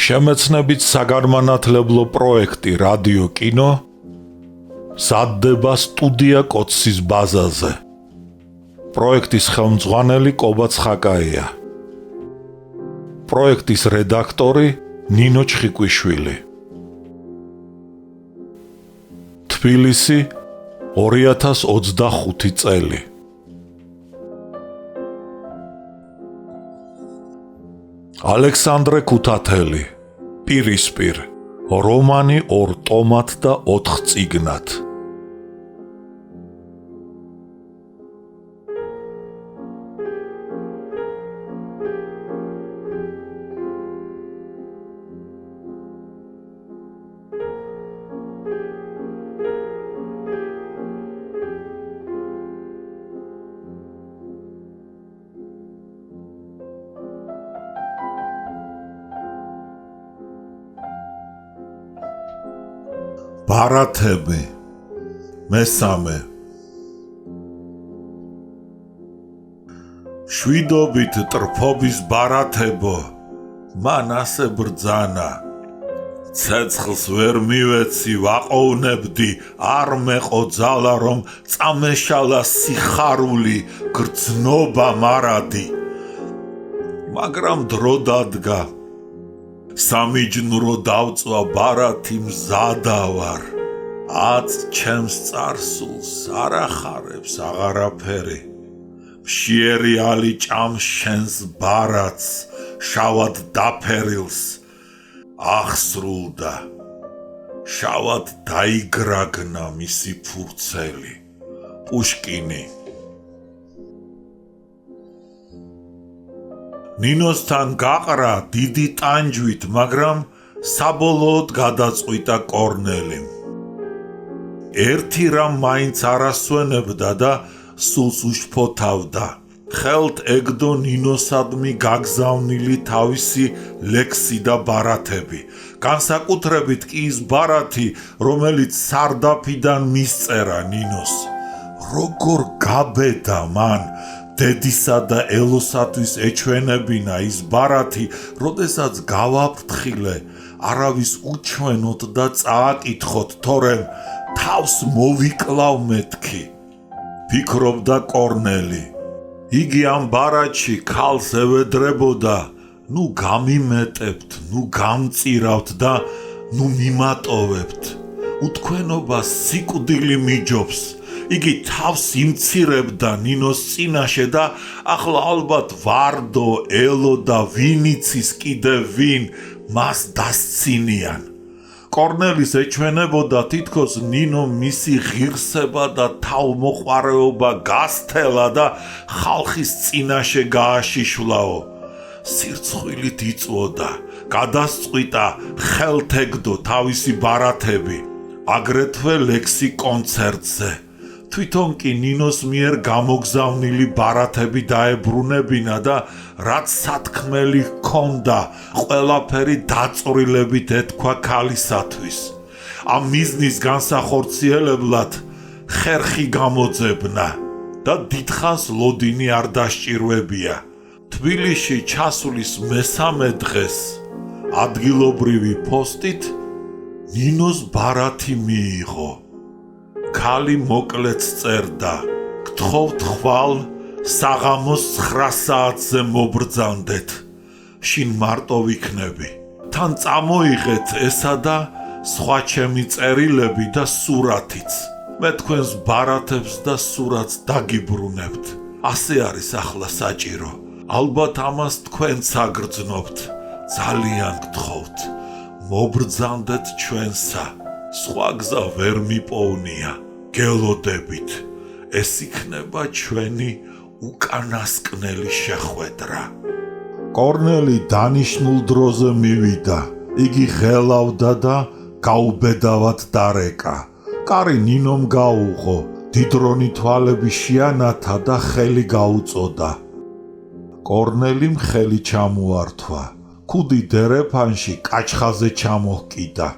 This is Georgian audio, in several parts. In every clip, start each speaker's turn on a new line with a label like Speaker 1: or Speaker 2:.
Speaker 1: შემეცნებით საგანმანათლებლო პროექტი რადიო კინო სადდება სტუდია კოცის ბაზაზე. პროექტის ხელმძღვანელი კობა ცხაკაია. პროექტის რედაქტორი ნინო ჩხიკვიშვილი. თბილისი 2025 წელი. ალექსანდრე ქუთათელი, პირისპირ, რომანი 2 ტომად და 4 წიგნად. ბარათები მესამე. შვიდობით ტრფობის ბარათებო, მან ასე ბრძანა. ცეცხლს ვერ მივეცი ვაყოვნებდი, არ მეყო ძალა რომ წამეშალა სიხარული გრძნობა მარადი. მაგრამ დრო დადგა. სამიჯნურო დავწვა ბარათი მზადა ვარ. აც ჩემს წარსულს არ ახარებს აღარაფერი. მშიერი ალი ჭამს შენს ბარათს, შავად დაფერილს. ახსრულდა. შავად დაიგრაგნა მისი ფურცელი. პუშკინი. ნინოსთან გაყრა დიდი ტანჯვით, მაგრამ საბოლოოდ გადაწყვიტა კორნელიმ. ერთი რამ მაინც არ ასვენებდა და სულს უშფოთავდა. ხელთ ეგდო ნინოსადმი გაგზავნილი თავისი ლექსი და ბარათები, განსაკუთრებით კი ის ბარათი, რომელიც სარდაფიდან მისწერა ნინოს. როგორ გაბედა მან დედისა და ელოსათვის ეჩვენებინა ის ბარათი, როდესაც გავაფრთხილე, არავის უჩვენოთ და წააკითხოთ, თორემ თავს მოვიკლავ მეთქი. ფიქრობდა კორნელი. იგი ამ ბარათში ქალს ევედრებოდა, ნუ გამიმეტებთ, ნუ გამწირავთ და ნუ მიმატოვებთ. უთქვენობა სიკვდილი მიჯობს. იგი თავს იმცირებდა ნინოს წინაშე და ახლა ალბათ ვარდო, ელო და ვინიცის კიდევ ვინ მას დასცინიან. კორნელის ეჩვენებოდა თითქოს ნინო მისი ღირსება და თავმოყვარეობა გასთელა და ხალხის წინაშე გააშიშვლაო. სირცხვილით იწვოდა, გადასწყვიტა ხელთ ეგდო თავისი ბარათები, აგრეთვე ლექსი კონცერტზე. თვითონ კი ნინოს მიერ გამოგზავნილი ბარათები დაებრუნებინა და რაც სათქმელი ჰქონდა, ყველაფერი დაწვრილებით ეთქვა ქალისათვის. ამ მიზნის განსახორციელებლად ხერხი გამოძებნა და დიდხანს ლოდინი არ დასჭირვებია. თბილისში ჩასulis მესამე დღეს ადგილობრივი პოსტით ნინოს ბარათი მიიღო. ქალი მოკლედ წერდა. გთხოვთ ხვალ საღამოს 9 საათზე მობრძანდეთ. შინ მარტო ვიქნები. თან წამოიღეთ ესა და სხვა ჩემი წერილები და სურათიც. მე თქვენს ბარათებს და სურათს დაგიბრუნებთ. ასე არის ახლა საჭირო. ალბათ ამას თქვენც აგრძნობთ. ძალიან გთხოვთ. მობრძანდეთ ჩვენსა. სხვა გზა ვერ მიპოვნია. გელოდებით. ეს იქნება ჩვენი უკანასკნელი შეხვედრა. კორნელი დანიშნულ დროზე მივიდა. იგი ღელავდა და გაუბედავად დარეკა. კარი ნინომ გაუღო. დიდრონი თვალები შეანათა და ხელი გაუწოდა. კორნელიმ ხელი ჩამოართვა. ქუდი დერეფანში კაჩხაზე ჩამოჰკიდა.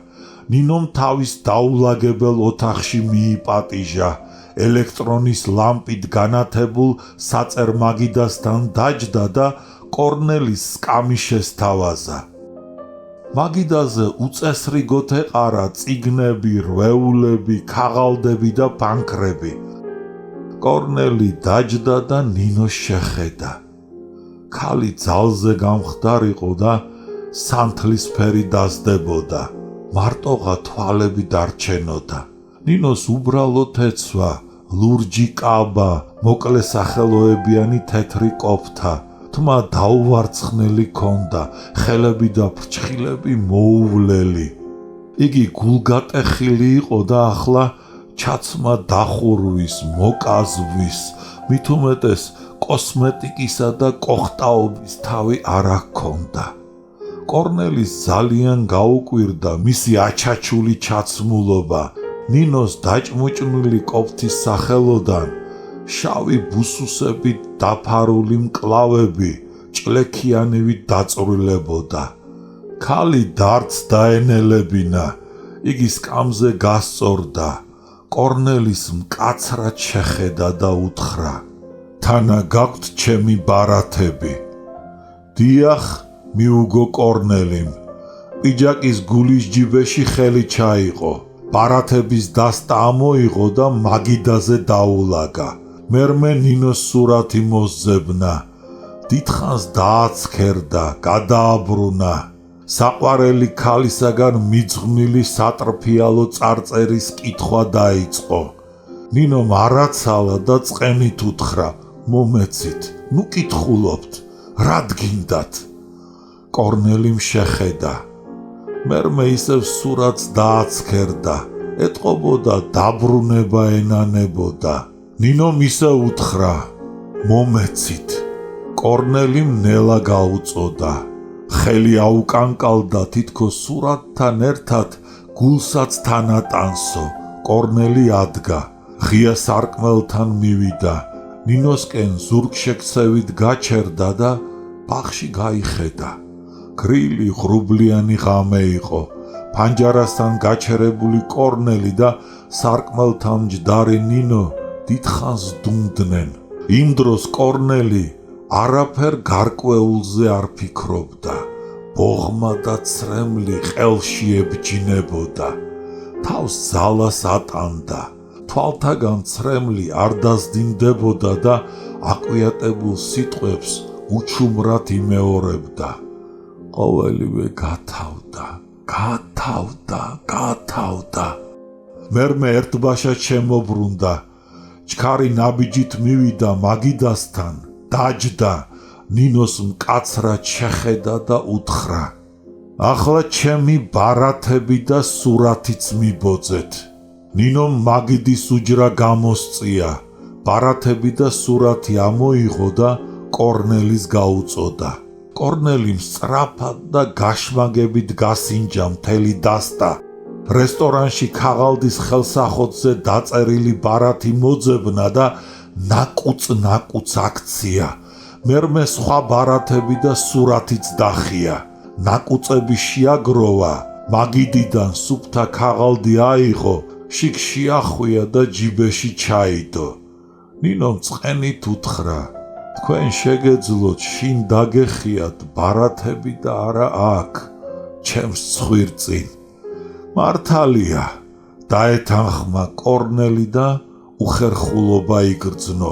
Speaker 1: ნინომ თავის დაულაგებელ ოთახში მიიპატიჟა. ელექტრონის ლამპით განათებულ საწერ მაგიდასთან დაჯდა და კორნელის სკამი შესთავაზა. მაგიდაზე უწესრიგოდ ეყარა წიგნები, რვეულები, ქაღალდები და ბანკრები. კორნელი დაჯდა და ნინოს შეხედა. ქალი ძალზე გამხდარიყო და სანთლისფერი დასდებოდა. მარტოღა თვალები დარჩენოდა. ნინოს უბრალოდ ეცვა, ლურჯი კაბა, მოკლე სახელოებიანი თეთრი კოფთა. თმა დაუვარცხნელი ქონდა, ხელები და ფრჩხილები მოუვლელი. იგი გულგატეხილი იყო და ახლა ჩაცმა დახურვის, მოკაზვის, მით უმეტეს კოსმეტიკისა და კოხტაობის თავი არ ჰქონდა. კორნელის ძალიან გაუკვირდა მისი აჩაჩული ჩაცმულობა. ნინოს დაჭმუჭნული კოფთის სახელოდან შავი ბუსუსებით დაფარული მკლავები ჭლექიანივით დაწვრილებოდა. ქალი დარდს დაენელებინა, იგი სკამზე გასწორდა. კორნელის მკაცრად შეხედა და უთხრა: თანა გაქვთ ჩემი ბარათები. დიახ, მიუგო კორნელიმ. პიჯაკის გულის ჯიბეში ხელი ჩაიყო. ბარათების დასტა ამოიღო და მაგიდაზე დაულაგა. მერმე ნინოს სურათი მოსძებნა. დიდხანს დააცქერდა, გადააბრუნა. საყვარელი ქალისაგან მიძღვნილი სატრფიალო წარწერის კითხვა დაიწყო. ნინომ არაცალა და წყენით უთხრა: მომეცით, ნუ კითხულობთ, რა გინდათ? კორნელიმ შეხედა. მერმე ისევ სურათს დააცქერდა, ეტყობოდა დაბრუნება ენანებოდა. ნინომ ისე უთხრა: მომეცით. კორნელიმ ნელა გაუწოდა. ხელი აუკანკალდა თითქოს სურათთან ერთად გულსაც თანატანსო. კორნელი ადგა, ღია სარკმელთან მივიდა. ნინოსკენ ზურგშექცევით გაჩერდა და ბაღში გაიხედა. გრილი ღრუბლიანი ღამე იყო. ფანჯარასთან გაჩერებული კორნელი და სარკმელთან მჯდარი ნინო დიდხანს დუმდნენ. იმ დროს კორნელი არაფერ გარკვეულზე არ ფიქრობდა. ბოღმა და ცრემლი ყელში ებჯინებოდა. თავს ძალას ატანდა. თვალთაგან ცრემლი არ დასდინდებოდა და აკვიატებულ სიტყვებს უჩუმრად იმეორებდა. ყოველივე გათავდა. მერმე ერთბაშად შემობრუნდა. ჩქარი ნაბიჯით მივიდა მაგიდასთან, დაჯდა, ნინოს მკაცრად შეხედა და უთხრა: ახლა ჩემი ბარათები და სურათიც მიბოძეთ. ნინომ მაგიდის უჯრა გამოსწია. ბარათები და სურათი ამოიღო და კორნელის გაუწოდა. კორნელიმ სწრაფად და გაშმაგებით გასინჯა მთელი დასტა. რესტორანში ქაღალდის ხელსახოთზე დაწერილი ბარათი მოძებნა და ნაკუც აქცია. მერმე სხვა ბარათები და სურათიც დახია. ნაკუწები შეაგროვა, მაგიდიდან სუფთა ქაღალდი აიღო, შიგ შეახვია და ჯიბეში ჩაიდო. ნინომ წყენით უთხრა: თქვენ შეგეძლოთ შინ დაგეხიათ ბარათები და არა აქ, ჩემს ცხვირწინ. მართალია, დაეთანხმა კორნელი და უხერხულობა იგრძნო.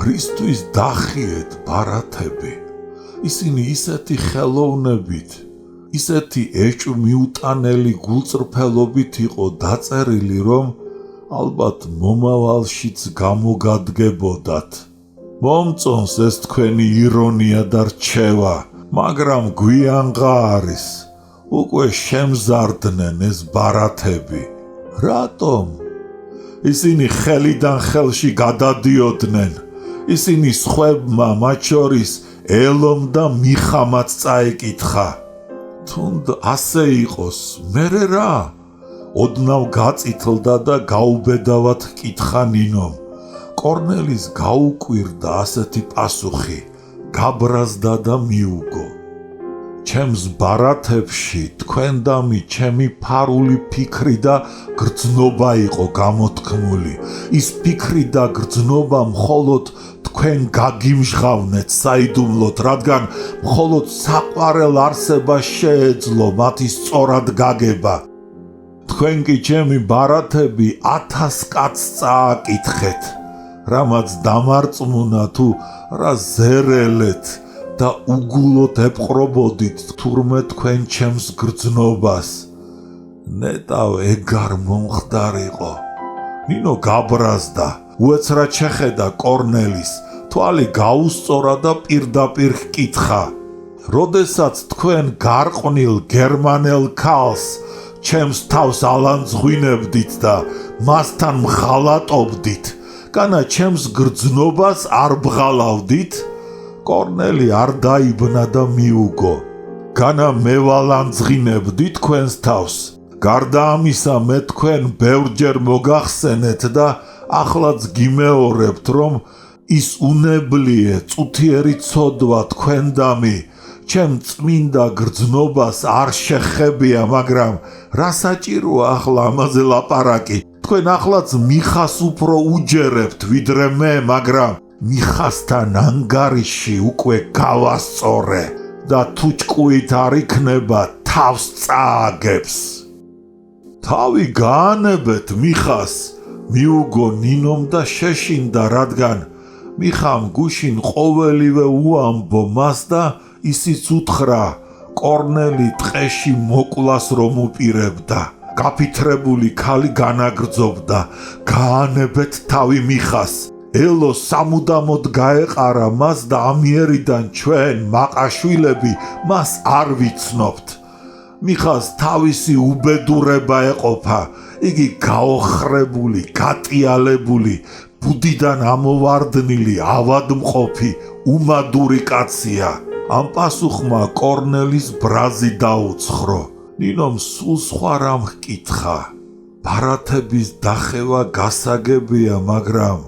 Speaker 1: რისთვის დახიეთ ბარათები? ისინი ისეთი ხელოვნებით, ისეთი ეჭვმიუტანელი გულწრფელობით იყო დაწერილი, რომ ალბათ მომავალშიც გამოგადგებოდათ. მომწონს ეს თქვენი ირონია და რჩევა, მაგრამ გვიანღა არის. უკვე შემზარდნენ ეს ბარათები. რატომ? ისინი ხელიდან ხელში გადადიოდნენ. ისინი სხვებმა, მათ შორის ელომ და მიხამაც წაეკითხა. თუნდ ასე იყოს, მერე რა? ოდნავ გაწითლდა და გაუბედავად ჰკითხა ნინომ. კორნელის გაუკვირდა ასეთი პასუხი, გაბრაზდა და მიუგო. ჩემს ბარათებში თქვენდამი ჩემი ფარული ფიქრი და გრძნობა იყო გამოთქმული. ის ფიქრი და გრძნობა მხოლოდ თქვენ გაგიმჟღავნეთ საიდუმლოდ, რადგან მხოლოდ საყვარელ არსებას შეეძლო მათი სწორად გაგება. თქვენ კი ჩემი ბარათები 1000 კაცს წააკითხეთ, რამაც დამარწმუნა თუ რა ზერელეთ და უგულოდ ეპყრობოდით თურმე თქვენ ჩემს გრძნობას. ნეტავ ეგ არ მომხდარიყო. ნინო გაბრაზდა, უეცრად შეხედა კორნელის, თვალი გაუსწორა და პირდაპირ ჰკითხა. როდესაც თქვენ გარყვნილ გერმანელ ქალს ჩემს თავს ალანძღვინებდით და მასთან მღალატობდით, განა ჩემს გრძნობას არ ბღალავდით? კორნელი არ დაიბნა და მიუგო. განა მე ვალანძღინებდი თქვენს თავს. გარდა ამისა მე თქვენ ბევრჯერ მოგახსენეთ და ახლაც გიმეორებთ, რომ ის უნებლიე წუთიერი ცოდვა თქვენდამი ჩემ წმინდა გრძნობას არ შეხებია, მაგრამ რა საჭიროა ახლა ამაზე ლაპარაკი? თქვენ ახლაც მიხას უფრო უჯერებთ ვიდრე მე, მაგრამ მიხასთან ანგარიში უკვე გავასწორე და თუ ჭკუით არ იქნება თავს წააგებს. თავი გაანებეთ მიხას, მიუგო ნინომ და შეშინდა, რადგან მიხამ გუშინ ყოველივე უამბო მას და ისიც უთხრა კორნელი ტყეში მოკლას რომ უპირებდა. გაფითრებული ქალი განაგრძობდა, გაანებეთ თავი მიხას. ელო სამუდამოდ გაეყარა მას და ამიერიდან ჩვენ მაყაშვილები მას არ ვიცნობთ. მიხას თავისი უბედურება ეყოფა, იგი გაოხრებული, გატიალებული, ბუდიდან ამოვარდნილი, ავადმყოფი, უმადური კაცია. ამ პასუხმა კორნელის ბრაზი დაუცხრო. ნინომ სულ სხვა რამ ჰკითხა. ბარათების დახევა გასაგებია, მაგრამ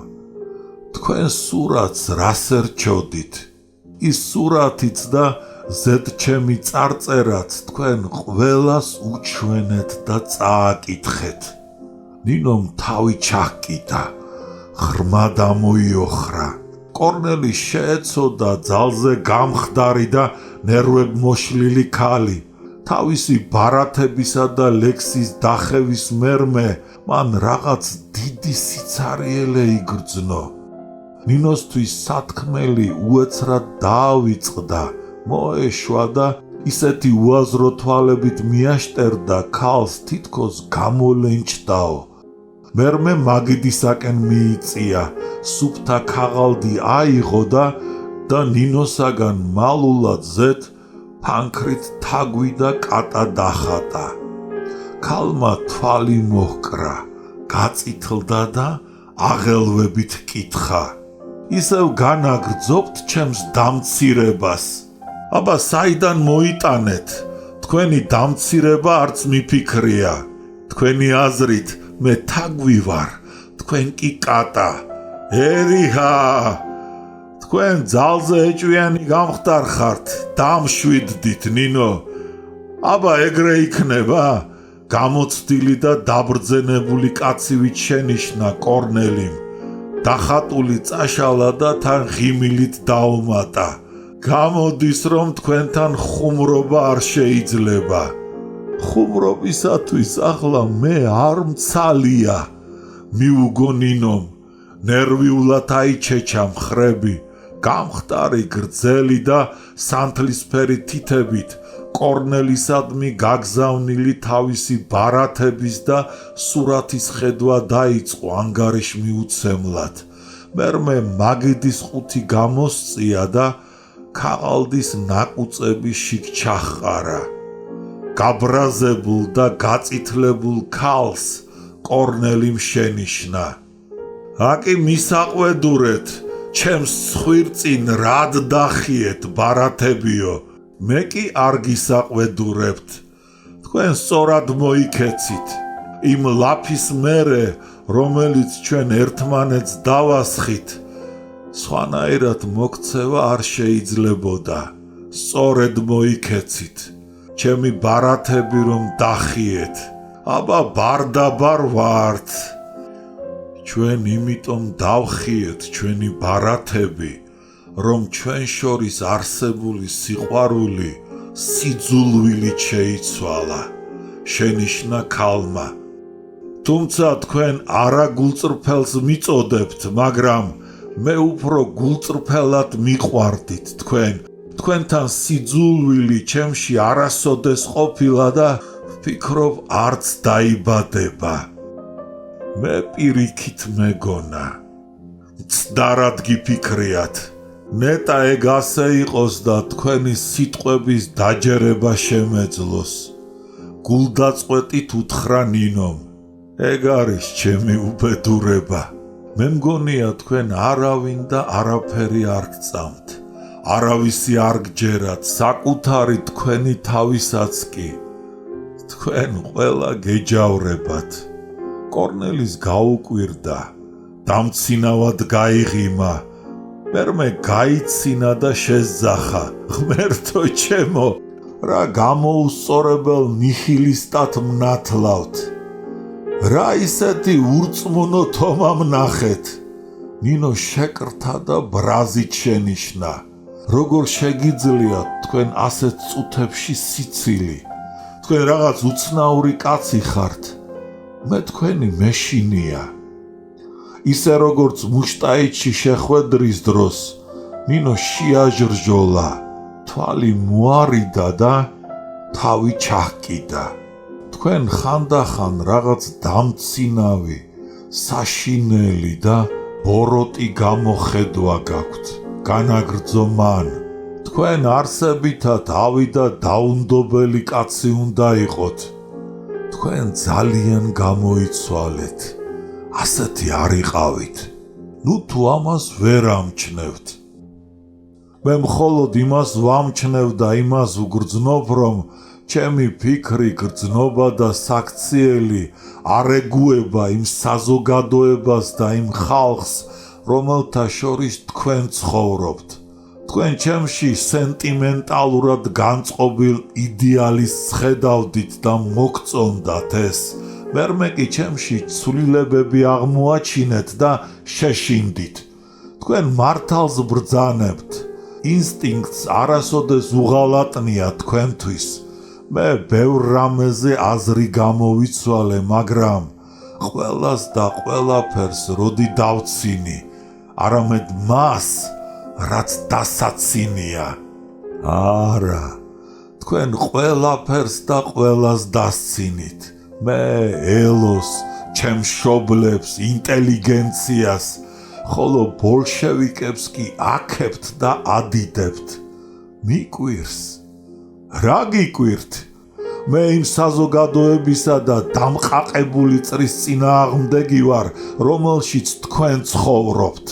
Speaker 1: თქვენ სურათს რას ერჩოდით? ის სურათიც და ზედჩემი წარწერაც თქვენ ყველას უჩვენეთ და წააკითხეთ. ნინომ თავი ჩაჰკიდა, ღრმა დამოიოხრა. კორნელი შეეცოდა ძალზე გამხდარი და ნერვებმოშლილი ქალი. თავისი ბარათებისა და ლექსის დახევის მერმე მან რაღაც დიდი სიცარიელე იგრძნო. ნინოსთვის სათქმელი უეცრად დაავიწყდა, მოეშვა და ისეთი უაზრო თვალებით მიაშტერდა ქალს, თითქოს გამოლენჭდაო. მერმე მაგიდისაკენ მიიწია, სუფთა ქაღალდი აიღო და ნინოსაგან მალულად ზეთ ფანქრით თაგვი და კატა დახატა. ქალმა თვალი მოჰკრა, გაწითლდა და აღელვებით კითხა. ისევ განაგრძობთ ჩემს დამცირებას. აბა საიდან მოიტანეთ? თქვენი დამცირება არც მიფიქრია. თქვენი აზრით მე თაგვი ვარ, თქვენ კი კატა. ერიჰა! თქვენ ძალზე ეჭვიანი გამხდარხართ, დამშვიდდით ნინო. აბა ეგრე იქნება? გამოცდილი და დაბრძენებული კაცივით შენიშნა კორნელიმ. დახატული წაშალა და თან ღიმილით დაუმატა. გამოდის რომ თქვენთან ხუმრობა არ შეიძლება. ხუმრობისათვის ახლა მე არ მცალია. მიუგო ნინომ, ნერვიულად აიჩეჩა მხრები. გამხდარი გრძელი და სანთლისფერი თითებით კორნელისადმი გაგზავნილი თავისი ბარათების და სურათის ხედვა დაიწყო ანგარიშმიუცემლად. მერმე მაგიდის ყუთი გამოსწია და ქაღალდის ნაკუწები შიგ ჩაჰყარა. გაბრაზებულ და გაწითლებულ ქალს კორნელიმ შენიშნა. აკი მისაყვედურეთ, ჩემს ცხვირწინ რად დახიეთ ბარათებიო, მე კი არ გისაყვედურებთ. თქვენ სწორად მოიქეცით. იმ ლაფის მერე, რომელიც ჩვენ ერთმანეთს დავასხით, სხვანაირად მოქცევა არ შეიძლებოდა. სწორედ მოიქეცით. ჩემი ბარათები რომ დახიეთ, აბა ბარდაბარ ვართ. ჩვენ იმიტომ დავხიეთ ჩვენი ბარათები, რომ ჩვენ შორის არსებული სიყვარული სიძულვილით შეიცვალა, შენიშნა ქალმა. თუმცა თქვენ არა გულწრფელს მიწოდებთ, მაგრამ მე უფრო გულწრფელად მიყვარდით თქვენთან სიძულვილი ჩემში არასოდეს ყოფილა და ვფიქრობ არც დაიბადება. მე პირიქით მეგონა, მცდარად გიფიქრიათ, ნეტა ეგ ასე იყოს და თქვენი სიტყვების დაჯერება შემეძლოს. გულდაწყვეტით უთხრა ნინომ, ეგ არის ჩემი უბედურება. მე მგონია თქვენ არავინ და არაფერი არ გწამთ, არავისი არ გჯერათ, საკუთარი თქვენი თავისაც კი. თქვენ ყველა გეჯავრებათ. კორნელის გაუკვირდა, დამცინავად გაიღიმა, მერმე გაიცინა და შეზახა. ღმერთო ჩემო, რა გამოუსწორებელ ნიჰილისტად მნათლავთ. რა ისეთი ურწმუნო თომა ვნახეთ. ნინო შეკრთა და ბრაზით შენიშნა. როგორ შეგიძლიათ თქვენ ასეთ წუთებში სიცილი? თქვენ რაღაც უცნაური კაცი ხართ. მე თქვენი მეშინია. ისე როგორც მუშტაიტში შეხვედრის დროს ნინო შეაჟრჟოლა, თვალი მოარიდა და თავი ჩაჰკიდა. თქვენ ხანდახან რაღაც დამცინავი, საშინელი და ბოროტი გამოხედვა გაქვთ. განაგრძო მან. თქვენ არსებითად ავიდა დაუნდობელი კაცი უნდა იყოთ. თქვენ ძალიან გამოიცვალეთ. ასეთი არ იყავით. ნუ თუ ამას ვერ ამჩნევთ. მე მხოლოდ იმას ვამჩნევ და იმას ვგრძნობ, რომ ჩემი ფიქრი, გრძნობა და საქციელი არ ეგუება იმ საზოგადოებას და იმ ხალხს, რომელთა შორის თქვენ ცხოვრობთ. თქვენ ჩემში სენტიმენტალურად განწყობილ იდეალისტს ხედავდით და მოგწონდათ ეს. მერმე კი ჩემში ცვლილებები აღმოაჩინეთ და შეშინდით. თქვენ მართალს ბრძანებთ. ინსტინქტს არასოდეს უღალატნია თქვენთვის. მე ბევრ რამეზე აზრი გამოვიცვალე, მაგრამ ყველას და ყველაფერს როდი დავცინი, არამედ მას, რაც დასაცინია. არა, თქვენ ყველაფერს და ყველას დასცინით. მე ელოს, ჩემ მშობლებს, ინტელიგენციას, ხოლო ბოლშევიკებს კი აქებთ და ადიდებთ. მიკვირს? რა გიკვირთ? მე იმ საზოგადოებისა და დამყაყებული წრის წინააღმდეგი ვარ, რომელშიც თქვენ ცხოვრობთ.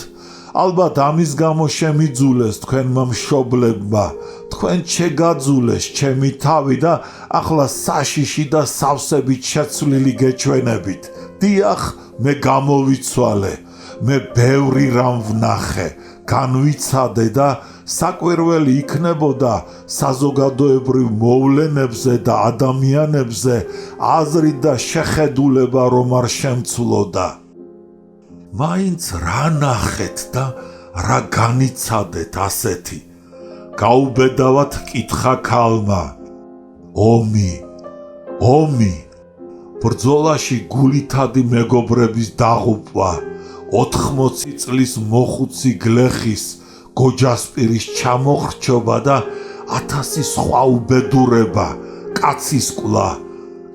Speaker 1: ალბათ ამის გამო შემიძულეს თქვენმა მშობლებმა, თქვენ შეგაძულეს ჩემი თავი და ახლა საშიში და სავსებით შეცვლილი გეჩვენებით. დიახ, მე გამოვიცვალე, მე ბევრი რამ ვნახე, განვიცადე და საკვირველი იქნებოდა საზოგადოებრივ მოვლენებზე და ადამიანებზე აზრი და შეხედულება რომ არ შემცვლოდა. მაინც რა ნახეთ და რა განიცადეთ ასეთი? გაუბედავად კითხა ქალმა. ომი, ბრძოლაში გულითადი მეგობრების დაღუპვა, 80 წლის მოხუცი გლეხის, გოჯასპირის ჩამოხრჩობა და 1000 სხვა უბედურება, კაცის კვლა,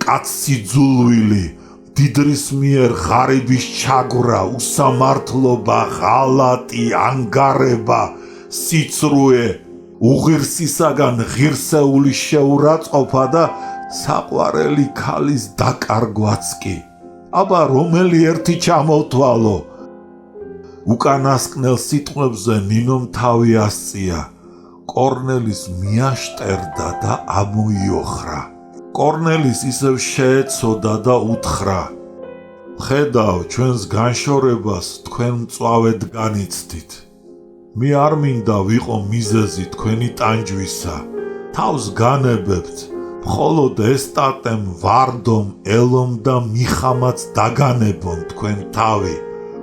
Speaker 1: კაცსიძულვილი, დიდრის მიერ ღარიბის ჩაგვრა, უსამართლობა, ღალატი, ანგარება, სიცრუე, უღირსისაგან ღირსეული შეურაცხყოფა და საყვარელი ქალის დაკარგვაც კი. აბა რომელი ერთი ჩამოვთვალო? უკანასკნელ სიტყვებზე ნინომ თავი ასწია. კორნელის მიაშტერდა და ამოიოხრა. კორნელის ისევ შეეცოდა და უთხრა: ხედავ ჩვენს განშორებას თქვენ მწვავედ განიცდით. მე არ მინდა ვიყო მიზეზი თქვენი ტანჯვისა. თავს განებებთ, მხოლოდ ესტატემ, ვარდომ, ელომ და მიხამაც დაგანებონ თქვენ თავი.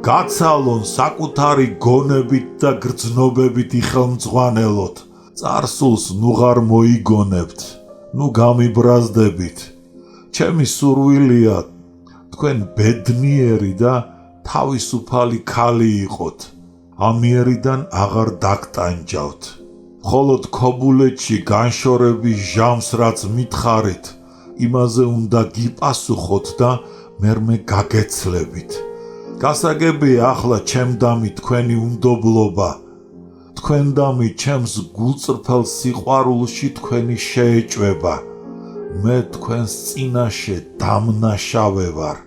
Speaker 1: გაცალონ საკუთარი გონებით და გრძნობებით იხელმძღვანელოთ. წარსულს ნუღარ მოიგონებთ, ნუ გამიბრაზდებით. ჩემი სურვილია თქვენ ბედნიერი და თავისუფალი ქალი იყოთ. ამიერიდან აღარ დაგტანჯავთ. მხოლოდ ქობულეთში განშორების ჟამს რაც მითხარით, იმაზე უნდა გიპასუხოთ და მერმე გაგეცლებით. გასაგებია ახლა ჩემდამი თქვენი უნდობლობა. თქვენდამი ჩემს გულწრფელ სიყვარულში თქვენი შეეჭვება. მე თქვენს წინაშე დამნაშავე ვარ.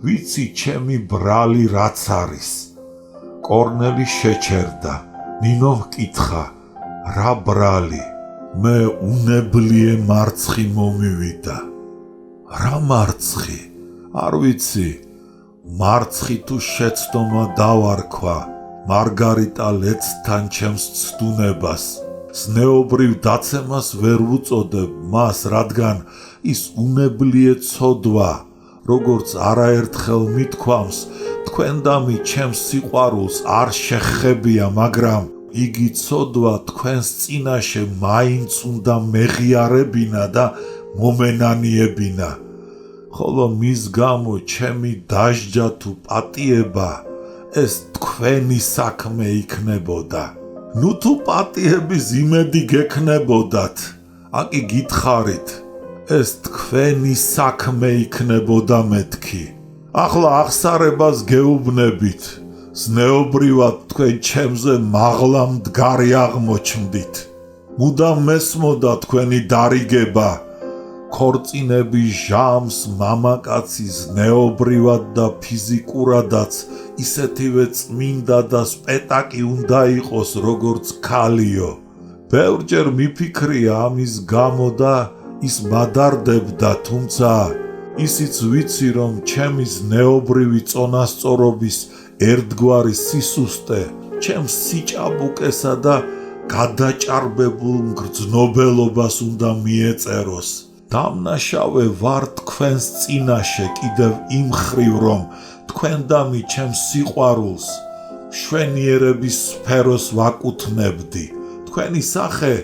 Speaker 1: ვიცი ჩემი ბრალი რაც არის. კორნელი შეჩერდა. ნინომ ჰკითხა, რა ბრალი? მე უნებლიე მარცხი მომივიდა. რა მარცხი? არ ვიცი. მარცხი თუ შეცდომა დავარქვა. მარგარიტა ლეცთან ჩემს ცდუნებას. ზნეობრივ დაცემას ვერ ვუწოდებ მას, რადგან ის უნებლიე ცოდვა, როგორც არაერთხელ მithქვამს, თქვენდამი ჩემს სიყვარულს არ შეხებია, მაგრამ იგი ცოდვა თქვენს წინაშე მაინც უნდა მეღიარებინა და მომენანიებინა. ხოლო მის გამო ჩემი დასჯა თუ პატიება ეს თქვენი საქმე იქნებოდა. ნუ თუ პატიების იმედი გექნებოდათ, აკი გითხარით, ეს თქვენი საქმე იქნებოდა მეთქი. ახლა აღსარებას გეუბნებით, ზნეობრივად თქვენ ჩემზე მაღლა მდგარი აღმოჩნდით. მუდამ მესმოდა თქვენი დარიგება. ქორწინების ჟამს მამაკაცი ზნეობრივად და ფიზიკურადაც ისეთივე წმინდა და სპეტაკი უნდა იყოს, როგორც ქალიო. ბევრჯერ მიფიქრია ამის გამო და ის მადარდებდა, თუმცა ისიც ვიცი, რომ ჩემი ზნეობრივი წონასწორობის ერთგვარი სისუსტე ჩემს სიჭაბუკესა და გადაჭარბებულ მგრძნობელობას უნდა მიეწეროს. დამნაშავე ვარ თქვენს წინაშე კიდევ იმ მხრივ, რომ თქვენდამი ჩემს სიყვარულს მშვენიერების სფეროს ვაკუთვნებდი. თქვენი სახე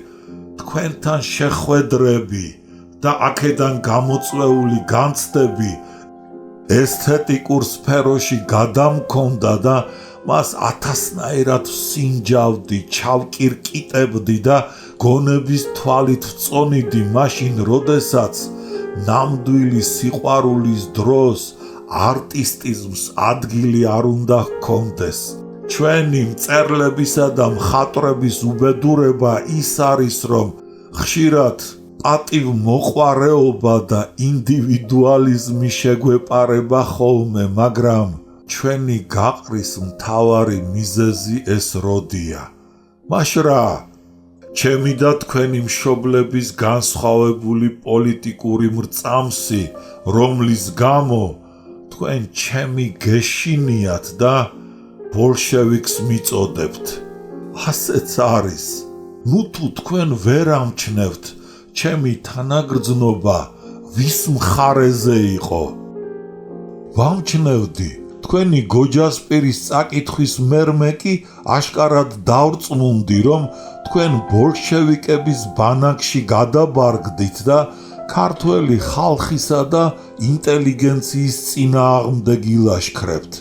Speaker 1: თქვენთან შეხვედრები და აქედან გამოწვეული განცდები ესთეტიკურ სფეროში გადამქონდა და მას ათასნაირად ვსინჯავდი, ჩავკირკიტებდი და გონების თვალით ვწონიდი მაშინ, როდესაც ნამდვილი სიყვარულის დროს არტისტიზმს ადგილი არ უნდა ჰქონდეს. ჩვენი მწერლებისა და მხატვრების უბედურება ის არის, რომ ხშირად პატივმოყვარეობა და ინდივიდუალიზმი შეგვეპარება ხოლმე, მაგრამ ჩვენი გაყრის მთავარი მიზეზი ეს როდია. მაშრა, ჩემი და თქვენი მშობლების განსხვავებული პოლიტიკური მრწამსი, რომლის გამო თქვენ ჩემი გეშინიათ და ბოლშევიკს მიწოდებთ. ასეც არის. ნუ თუ თქვენ ვერ ამჩნევთ, ჩემი თანაგრძნობა ვის მხარეზე იყო? ვამჩნევდი. თქვენი გოჯასპირის წაკითხვის მერმე კი აშკარად დავრწმუნდი, რომ თქვენ ბოლშევიკების ბანაკში გადაბარგდით და ქართველი ხალხისა და ინტელიგენციის წინააღმდეგ ილაშქრებთ.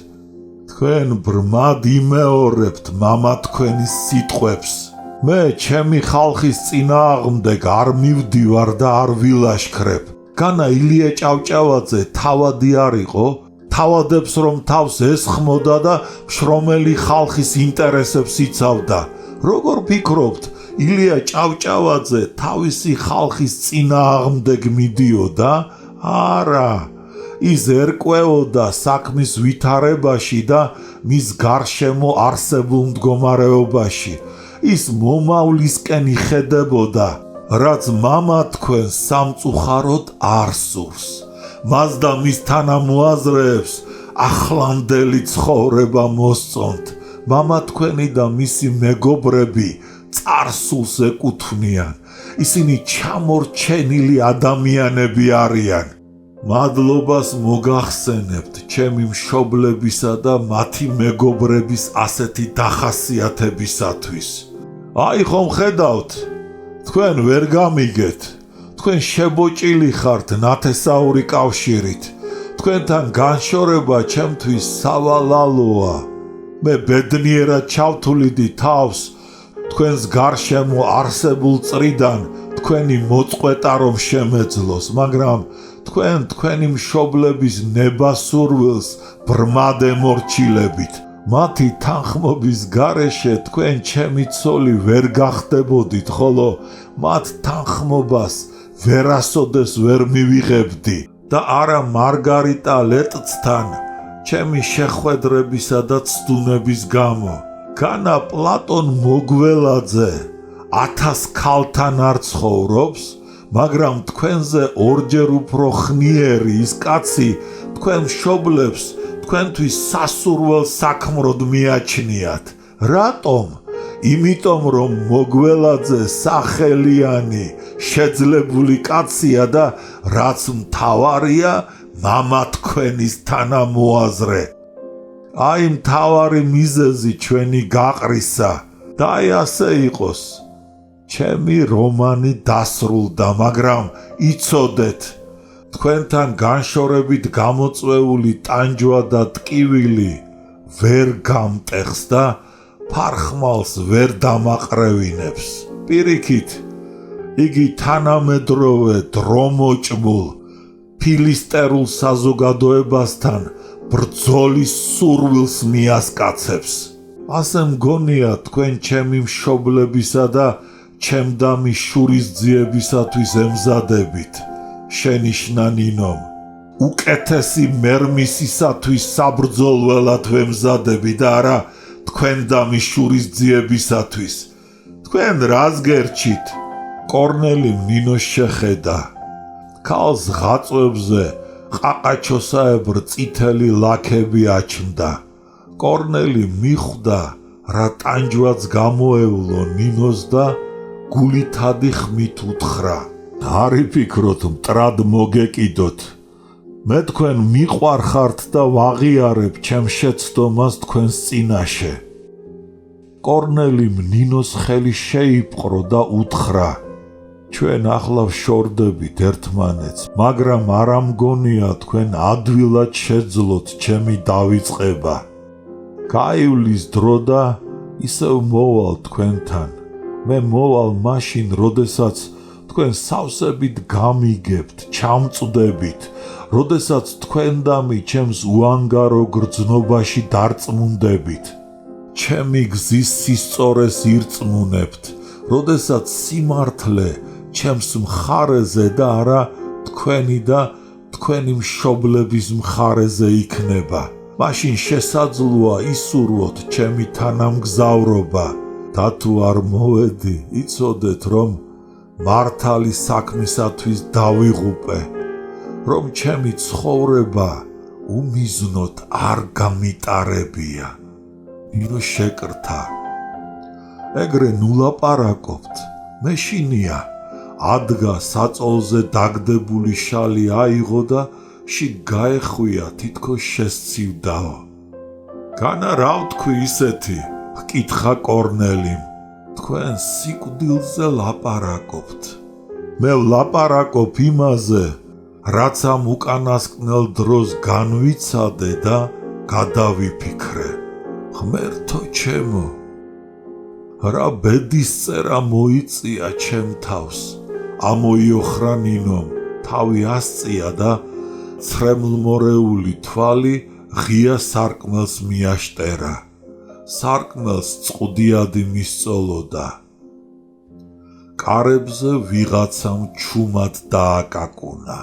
Speaker 1: თქვენ ბრმად იმეორებთ მამა თქვენის სიტყვებს. მე ჩემი ხალხის წინააღმდეგ არ მივდივარ და არ ვილაშქრებ. განა ილია ჭავჭავაძე თავადი არ იყო? თავადებს რომ თავს ესხმოდა და შრომელი ხალხის ინტერესებს იცავდა. როგორ ფიქრობთ, ილია ჭავჭავაძე თავისი ხალხის წინააღმდეგ მიდიოდა? არა, ის ერკვეოდა საქმის ვითარებაში და მის გარშემო არსებულ მდგომარეობაში. ის მომავლისკენ იხედებოდა, რაც მამა თქვენ სამწუხაროდ არ სურს. მას და მის თანამოაზრეებს ახლანდელი ცხოვრება მოსწონთ. მამა თქვენი და მისი მეგობრები წარსულს ეკუთვნიან. ისინი ჩამორჩენილი ადამიანები არიან. მადლობას მოგახსენებთ ჩემი მშობლებისა და მათი მეგობრების ასეთი დახასიათებისათვის. აი ხომ ხედავთ, თქვენ ვერ გამიგეთ, თქვენ შებოჭილი ხართ ნათესაური კავშირით, თქვენთან განშორება ჩემთვის სავალალოა. მე ბედნიერად ჩავთვლიდი თავს თქვენს გარშემო არსებულ წრიდან თქვენი მოწყვეტა რომ შემეძლოს, მაგრამ თქვენი მშობლების ნებასურვილს ბრმად ემორჩილებით. მათი თანხმობის გარეშე თქვენ ჩემი ცოლი ვერ გახდებოდით, ხოლო მათ თანხმობას ვერასოდეს ვერ მივიღებდი და არა მარგარიტა ლეტცთან ჩემი შეხვედრებისა და ცდუნების გამო. განა პლატონ მოგველაძე 1000 ქალთან არ ცხოვრობს, მაგრამ თქვენზე ორჯერ უფრო ხნიერი ის კაცი თქვენ მშობლებს თქვენთვის სასურველ საქმროდ მიაჩნიათ. რატომ? იმიტომ რომ მოგველაძე სახელიანი შეძლებული კაცია და რაც მთავარია მამა თქვენის თანამოაზრე. აი მთავარი მიზეზი ჩვენი გაყრისა და აი ასე იყოს. ჩემი რომანი დასრულდა, მაგრამ იცოდეთ, თქვენთან განშორებით გამოწვეული ტანჯვა და ტკივილი ვერ გამტეხს და ფარხმალს ვერ დამაყრევინებს. პირიქით, იგი თანამედროვე დრომოჭმულ ფილისტერულ საზოგადოებასთან ბრძოლის სურვილს მიასკაცებს. ასე მგონია თქვენ ჩემი მშობლებისა და ჩემდამი შურისძიებისათვის ემზადებით. შენიშნა ნინომ, უკეთესი მერმისისათვის საბრძოლველად ვემზადები და არა თქვენდამი შურისძიებისათვის. თქვენ რას გერჩით? კორნელიმ ნინოს შეხედა. ქალს ღაწვებზე ყაყაჩოსაებრ წითელი ლაქები აჩნდა. კორნელი მიხვდა, რა ტანჯვაც გამოევლო ნინოს და გულითადი ხმით უთხრა. არ იფიქროთ მტრად მოგეკიდოთ. მე თქვენ მიყვარხართ და ვაღიარებ ჩემ შეცდომას თქვენს წინაშე. კორნელიმ ნინოს ხელი შეიპყრო და უთხრა, ჩვენ ახლა ვშორდებით ერთმანეთს, მაგრამ არ ამგონია თქვენ ადვილად შეძლოთ ჩემი დავიწყება. გაივლის დრო და ისევ მოვალ თქვენთან. მე მოვალ მაშინ, როდესაც თქვენ სავსებით გამიგებთ, ჩამწვდებით, როდესაც თქვენდამი ჩემს უანგარო გრძნობაში დარწმუნდებით, ჩემი გზის სისწორეს ირწმუნებთ, როდესაც სიმართლე ჩემს მხარეზე და არა თქვენი და თქვენი მშობლების მხარეზე იქნება. მაშინ შესაძლოა ისურვოთ ჩემი თანამგზავრობა და თუ არ მოვედი, იცოდეთ რომ მართალი საქმისათვის დავიღუპე, რომ ჩემი ცხოვრება უმიზნოდ არ გამიტარებია. ნინო შეკრთა. ეგრე ნულაპარაკობთ, მეშინია. ადგა საწოლზე დაგდებული შალი აიღო და შიგ გაეხვია, თითქოს შესცივდაო. განა რა ვთქვი ისეთი? ჰკითხა კორნელიმ. თქვენ სიკვდილზე ლაპარაკობთ. მე ვლაპარაკობ იმაზე, რაც ამ უკანასკნელ დროს განვიცადე და გადავიფიქრე. ღმერთო ჩემო, რა ბედისწერა მოიწია ჩემ თავს. ამოიოხრა ნინომ, თავი ასწია და ცრემლმორეული თვალი ღია სარკმელს მიაშტერა. სარკმელს წყდიადი მისწოლოდა. კარებზე ვიღაცამ ჩუმად დააკაკუნა.